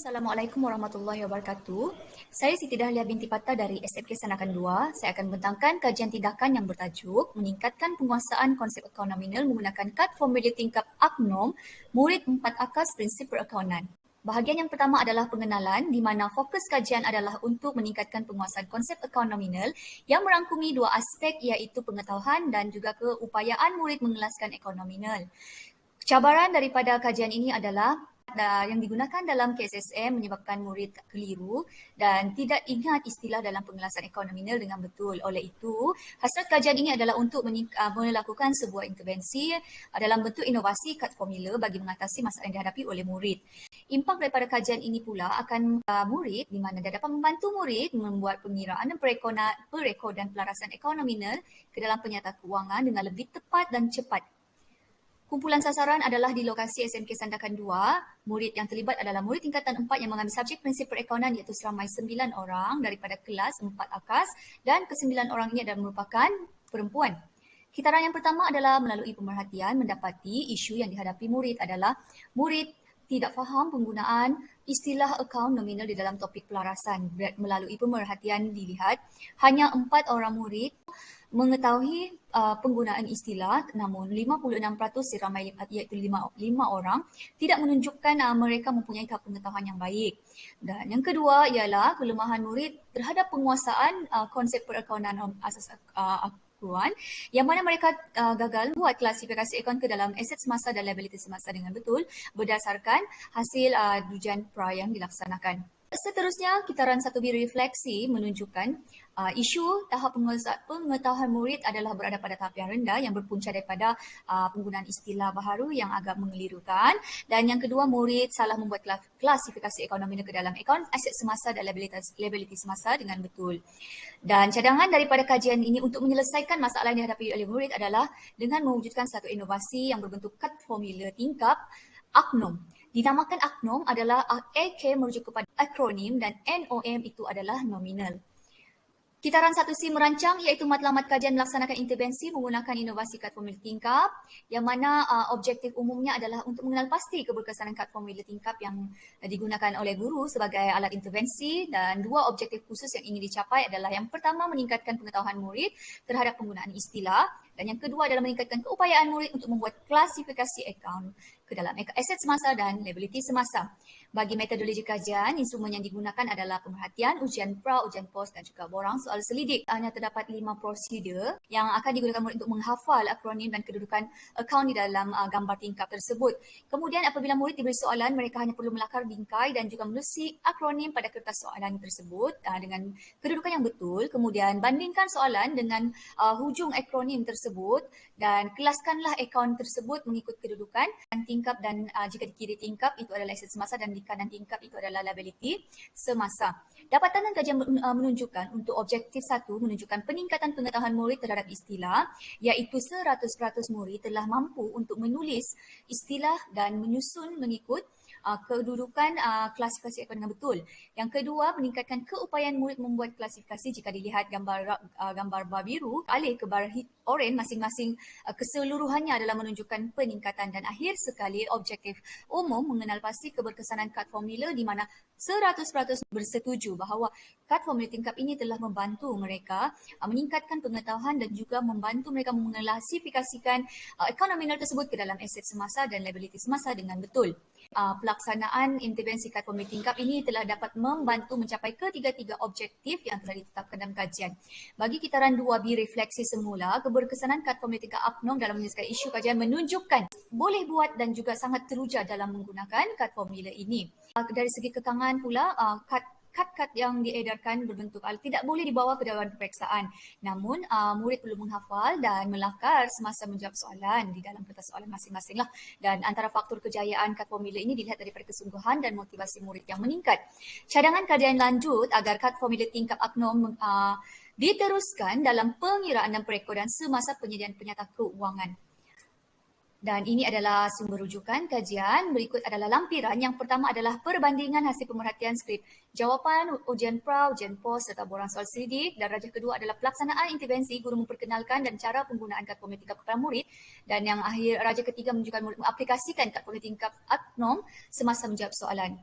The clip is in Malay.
Assalamualaikum warahmatullahi wabarakatuh. Saya Siti Dahlia binti Patah dari SMK Sanakan 2. Saya akan membentangkan kajian tindakan yang bertajuk Meningkatkan Penguasaan Konsep Akaun Nominal menggunakan kad formulir tingkap AKNOM Murid 4 Akas Prinsip Perakaunan. Bahagian yang pertama adalah pengenalan di mana fokus kajian adalah untuk meningkatkan penguasaan konsep akaun nominal yang merangkumi dua aspek iaitu pengetahuan dan juga keupayaan murid mengelaskan akaun nominal. Cabaran daripada kajian ini adalah yang digunakan dalam KSSM menyebabkan murid keliru dan tidak ingat istilah dalam pengelasan akaun nominal dengan betul. Oleh itu, hasrat kajian ini adalah untuk melakukan sebuah intervensi dalam bentuk inovasi kad formula bagi mengatasi masalah yang dihadapi oleh murid. Impak daripada kajian ini pula akan murid di mana dia dapat membantu murid membuat pengiraan dan perekodan pelarasan akaun nominal ke dalam penyata kewangan dengan lebih tepat dan cepat. Kumpulan sasaran adalah di lokasi SMK Sandakan 2. Murid yang terlibat adalah murid tingkatan 4 yang mengambil subjek prinsip perakaunan iaitu seramai 9 orang daripada kelas 4 AKAS dan ke-9 orang ini adalah merupakan perempuan. Kitaran yang pertama adalah melalui pemerhatian mendapati isu yang dihadapi murid adalah murid tidak faham penggunaan istilah akaun nominal di dalam topik pelarasan. Melalui pemerhatian dilihat hanya 4 orang murid mengetahui penggunaan istilah, namun 56% seramai iaitu 5 orang tidak menunjukkan mereka mempunyai tahap pengetahuan yang baik. Dan yang kedua ialah kelemahan murid terhadap penguasaan konsep perakaunan asas akuan yang mana mereka gagal buat klasifikasi akaun ke dalam aset semasa dan liability semasa dengan betul berdasarkan hasil ujian pra yang dilaksanakan. Seterusnya, kitaran 1B refleksi menunjukkan isu tahap pengetahuan murid adalah berada pada tahap yang rendah yang berpunca daripada penggunaan istilah baharu yang agak mengelirukan, dan yang kedua, murid salah membuat klasifikasi ekonomi ke dalam akaun aset semasa dan liability semasa dengan betul. Dan cadangan daripada kajian ini untuk menyelesaikan masalah yang dihadapi oleh murid adalah dengan mewujudkan satu inovasi yang berbentuk kad formula tingkap AKNOM. Dinamakan AKNOM adalah AK merujuk kepada akronim dan NOM itu adalah nominal. Kitaran 1C merancang iaitu matlamat kajian melaksanakan intervensi menggunakan inovasi kad formula tingkap yang mana objektif umumnya adalah untuk mengenal pasti keberkesanan kad formula tingkap yang digunakan oleh guru sebagai alat intervensi, dan dua objektif khusus yang ingin dicapai adalah yang pertama meningkatkan pengetahuan murid terhadap penggunaan istilah dan yang kedua adalah meningkatkan keupayaan murid untuk membuat klasifikasi akaun ke dalam aset semasa dan liability semasa. Bagi metodologi kajian, instrumen yang digunakan adalah pemerhatian, ujian pra, ujian pos dan juga borang soal selidik. Hanya terdapat 5 prosedur yang akan digunakan murid untuk menghafal akronim dan kedudukan akaun di dalam gambar tingkap tersebut. Kemudian apabila murid diberi soalan, mereka hanya perlu melakar bingkai dan juga menulis akronim pada kertas soalan tersebut dengan kedudukan yang betul. Kemudian bandingkan soalan dengan hujung akronim tersebut dan kelaskanlah akaun tersebut mengikut kedudukan tingkap dan jika di kiri tingkap itu adalah aset semasa dan di kanan tingkap itu adalah liability semasa. Dapatan dan kajian menunjukkan untuk objektif 1 menunjukkan peningkatan pengetahuan murid terhadap istilah iaitu 100% murid telah mampu untuk menulis istilah dan menyusun mengikut kedudukan klasifikasi akaun dengan betul. Yang kedua, meningkatkan keupayaan murid membuat klasifikasi jika dilihat gambar bar biru alih ke bar oranye masing-masing keseluruhannya adalah menunjukkan peningkatan. Dan akhir sekali, objektif umum mengenal pasti keberkesanan kad formula di mana 100% bersetuju bahawa kad formula tingkap ini telah membantu mereka meningkatkan pengetahuan dan juga membantu mereka mengklasifikasikan akaun nominal tersebut ke dalam aset semasa dan liability semasa dengan betul. Pelaksanaan intervensi kad formula tingkap ini telah dapat membantu mencapai ketiga-tiga objektif yang telah ditetapkan dalam kajian. Bagi kitaran 2B refleksi semula, keberkesanan kad formula tingkap AKNOM dalam menyelesaikan isu kajian menunjukkan boleh buat dan juga sangat teruja dalam menggunakan kad formula ini. Dari segi kekangan pula, kad yang diedarkan berbentuk tidak boleh dibawa ke dalam peperiksaan. Namun, murid perlu menghafal dan melakar semasa menjawab soalan di dalam kertas soalan masing-masing lah. Dan antara faktor kejayaan kad formula ini dilihat daripada kesungguhan dan motivasi murid yang meningkat. Cadangan kajian lanjut agar kad formula tingkap AKNOM diteruskan dalam pengiraan dan perekodan semasa penyediaan penyata keuangan. Dan ini adalah sumber rujukan kajian. Berikut adalah lampiran. Yang pertama adalah perbandingan hasil pemerhatian skrip jawapan, ujian pra, ujian pos serta borang soal selidik. Dan rajah kedua adalah pelaksanaan intervensi, guru memperkenalkan dan cara penggunaan kad formula tingkap kepada murid. Dan yang akhir, rajah ketiga menunjukkan murid mengaplikasikan kad formula tingkap AKNOM semasa menjawab soalan.